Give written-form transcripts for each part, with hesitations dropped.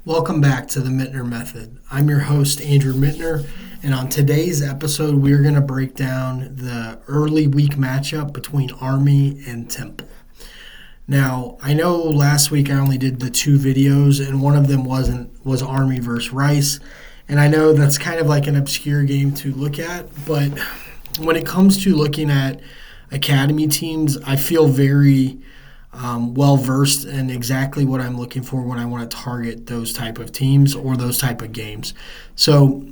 Welcome back to the Mintner Method. I'm your host, Andrew Mintner, and on today's episode, we're going to break down the early week matchup between Army and Temple. Now, I know last week I only did the two videos, and one of them was Army versus Rice, and I know that's kind of like an obscure game to look at, but when it comes to looking at academy teams, I feel very well-versed in exactly what I'm looking for when I want to target those type of teams or those type of games. So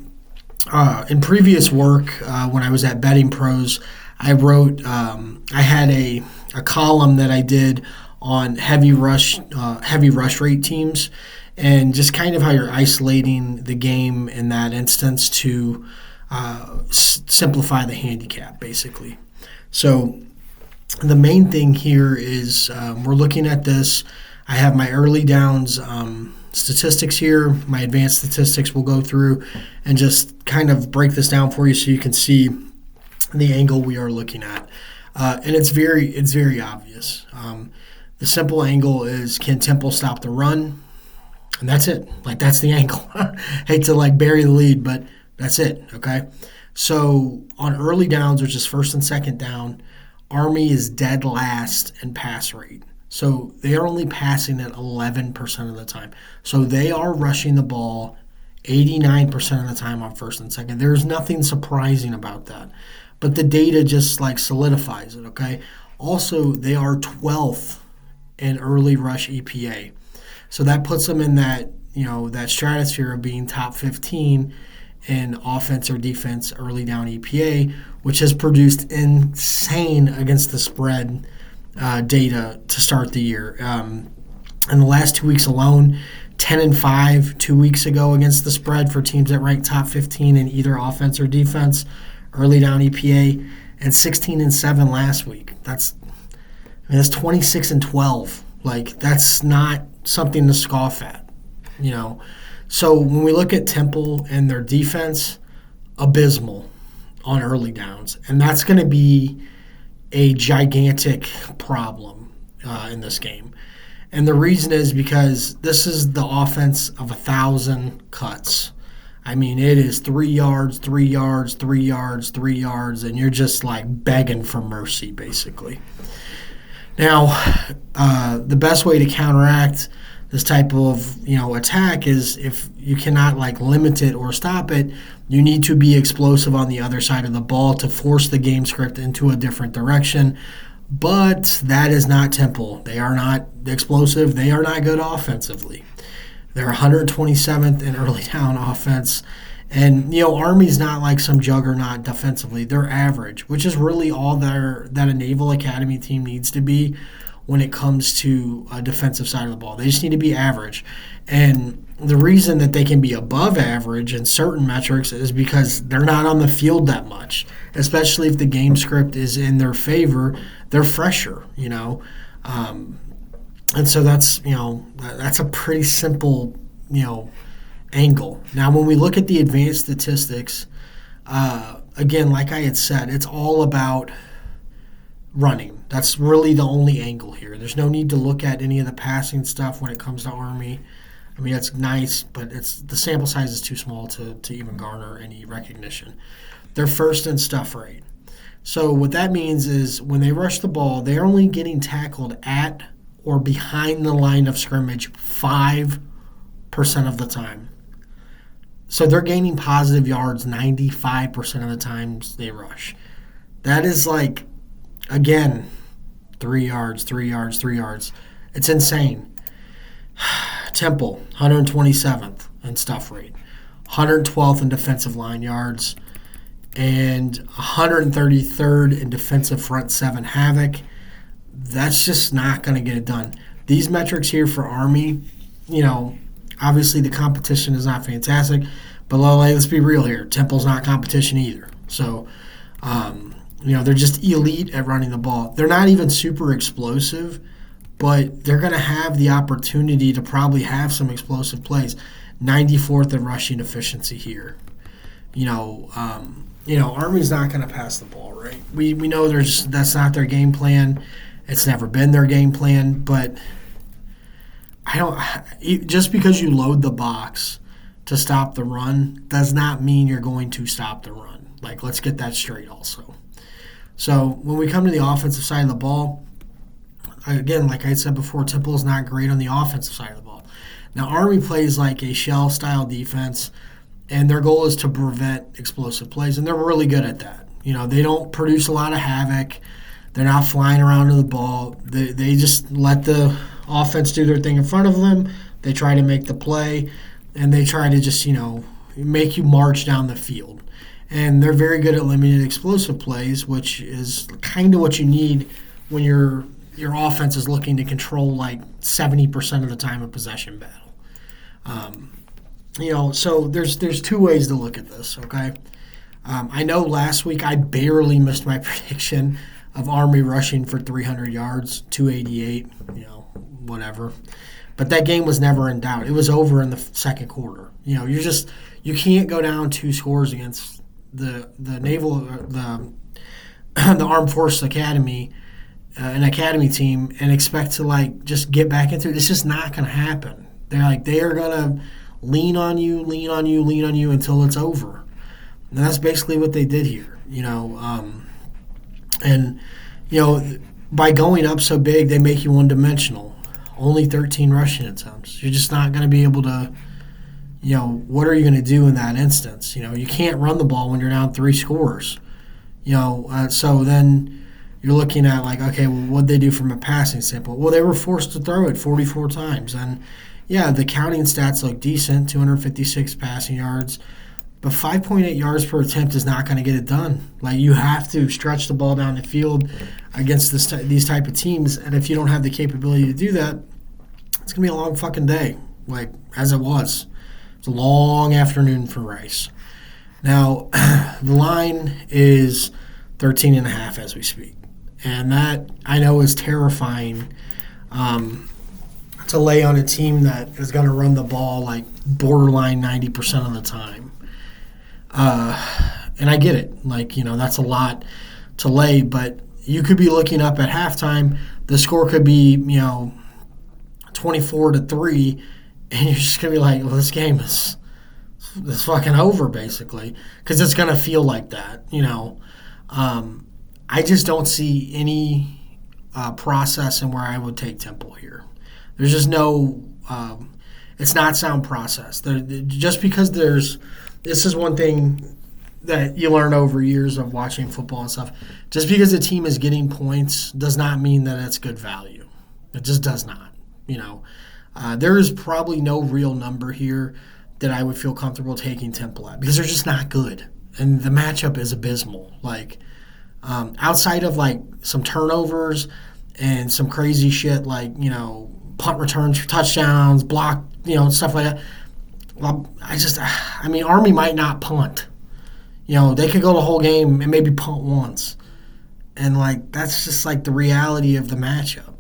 in previous work, when I was at Betting Pros, I wrote, I had a column that I did on heavy rush rate teams and just kind of how you're isolating the game in that instance to simplify the handicap, basically. So the main thing here is we're looking at this. I have my early downs statistics here. My advanced statistics we'll go through and just kind of break this down for you so you can see the angle we are looking at. And it's very obvious. The simple angle is, can Temple stop the run? And that's it. That's the angle. Hate to bury the lead, but that's it, okay? So on early downs, which is first and second down, Army is dead last in pass rate. So they are only passing it 11% of the time. So they are rushing the ball 89% of the time on first and second. There's nothing surprising about that. But the data just solidifies it, okay? Also, they are 12th in early rush EPA. So that puts them in that stratosphere of being top 15 in offense or defense early down EPA, which has produced insane against the spread data to start the year. In the last 2 weeks alone, 10-5 2 weeks ago against the spread for teams that rank top 15 in either offense or defense early down EPA, and 16-7 last week. That's 26-12. That's not something to scoff at, So when we look at Temple and their defense, abysmal on early downs. And that's going to be a gigantic problem in this game. And the reason is because this is the offense of 1,000 cuts. It is 3 yards, 3 yards, 3 yards, 3 yards, and you're just begging for mercy, basically. Now, the best way to counteract this type of attack is, if you cannot limit it or stop it, you need to be explosive on the other side of the ball to force the game script into a different direction. But that is not Temple. They are not explosive. They are not good offensively. They're 127th in early down offense. And, Army's not some juggernaut defensively. They're average, which is really all that a Naval Academy team needs to be when it comes to a defensive side of the ball. They just need to be average. And the reason that they can be above average in certain metrics is because they're not on the field that much, especially if the game script is in their favor. They're fresher, and so that's a pretty simple, angle. Now, when we look at the advanced statistics, again, like I had said, it's all about running. That's really the only angle here. There's no need to look at any of the passing stuff when it comes to Army. It's nice, but the sample size is too small to even garner any recognition. They're first in stuff rate. So what that means is when they rush the ball, they're only getting tackled at or behind the line of scrimmage 5% of the time. So they're gaining positive yards 95% of the times they rush. That is again, 3 yards, 3 yards, 3 yards. It's insane. Temple, 127th in stuff rate, 112th in defensive line yards, and 133rd in defensive front seven havoc. That's just not going to get it done. These metrics here for Army, obviously the competition is not fantastic, but let's be real here. Temple's not competition either. So, they're just elite at running the ball. They're not even super explosive, but they're going to have the opportunity to probably have some explosive plays. 94th in rushing efficiency here. Army's not going to pass the ball, right? We know that's not their game plan. It's never been their game plan, but I don't. Just because you load the box to stop the run does not mean you're going to stop the run. Like, let's get that straight also. So when we come to the offensive side of the ball, again, like I said before, Temple is not great on the offensive side of the ball. Now, Army plays like a shell-style defense, and their goal is to prevent explosive plays, and they're really good at that. They don't produce a lot of havoc. They're not flying around to the ball. They just let the offense do their thing in front of them. They try to make the play, and they try to just, make you march down the field. And they're very good at limited explosive plays, which is kind of what you need when your offense is looking to control like 70% of the time of possession battle. So there's two ways to look at this, okay? I know last week I barely missed my prediction of Army rushing for 300 yards, 288, whatever. But that game was never in doubt. It was over in the second quarter. You can't go down 2 scores against the Armed Forces Academy, an academy team, and expect to just get back into it. It's just not going to happen. They are going to lean on you until it's over. And that's basically what they did here. By going up so big, they make you one-dimensional. Only 13 rushing attempts. You're just not going to be able to, what are you going to do in that instance? You can't run the ball when you're down 3 scores. So then you're looking at okay, well, what'd they do from a passing standpoint? Well, they were forced to throw it 44 times. And, yeah, the counting stats look decent, 256 passing yards. But 5.8 yards per attempt is not going to get it done. You have to stretch the ball down the field against these type of teams, and if you don't have the capability to do that, it's going to be a long fucking day, as it was. It's a long afternoon for Rice. Now, the line is 13.5 as we speak, and that I know is terrifying to lay on a team that is going to run the ball borderline 90% of the time. And I get it. That's a lot to lay, but you could be looking up at halftime. The score could be, 24-3, and you're just going to be well, this game is fucking over, basically, because it's going to feel like that, I just don't see any process in where I would take Temple here. There's just no it's not sound process. Just because this is one thing that you learn over years of watching football and stuff. Just because a team is getting points does not mean that it's good value. It just does not. There is probably no real number here that I would feel comfortable taking Temple at because they're just not good. And the matchup is abysmal. Outside of some turnovers and some crazy shit punt returns for touchdowns, block, stuff like that. Well, Army might not punt. They could go the whole game and maybe punt once. And, that's just, the reality of the matchup.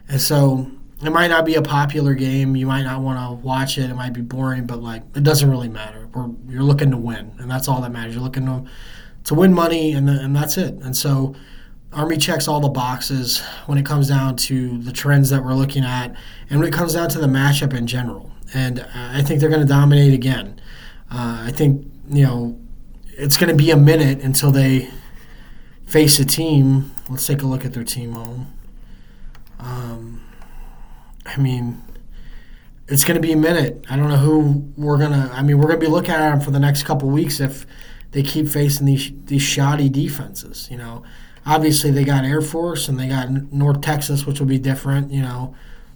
And so it might not be a popular game. You might not want to watch it. It might be boring, but, it doesn't really matter. You're looking to win, and that's all that matters. You're looking to win money, and that's it. And so Army checks all the boxes when it comes down to the trends that we're looking at and when it comes down to the matchup in general. And I think they're going to dominate again. I think, it's going to be a minute until they face a team. Let's take a look at their team home. It's going to be a minute. I don't know who we're going to – we're going to be looking at them for the next couple weeks if they keep facing these shoddy defenses, Obviously, they got Air Force and they got North Texas, which will be different,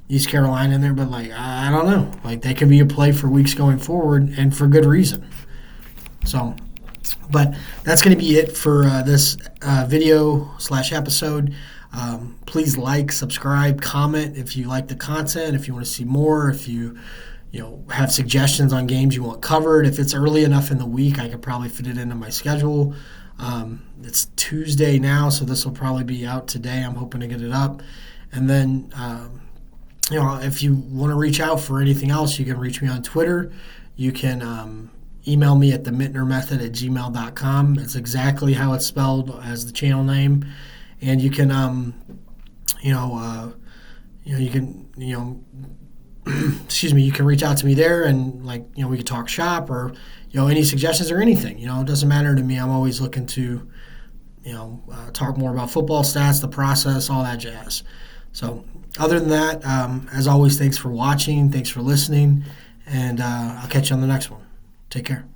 East Carolina in there, but I don't know. They could be a play for weeks going forward and for good reason. So, but that's going to be it for this video/episode. Please subscribe, comment if you like the content, if you want to see more, if you have suggestions on games you want covered. If it's early enough in the week, I could probably fit it into my schedule. It's Tuesday now, so this will probably be out today. I'm hoping to get it up. And then, if you want to reach out for anything else, you can reach me on Twitter. You can email me at themintnermethod@gmail.com. It's exactly how it's spelled as the channel name. And you can, excuse me, you can reach out to me there, and we could talk shop, or any suggestions or anything. It doesn't matter to me. I'm always looking to talk more about football stats, the process, all that jazz. So other than that, as always, thanks for watching, thanks for listening, and I'll catch you on the next one. Take care.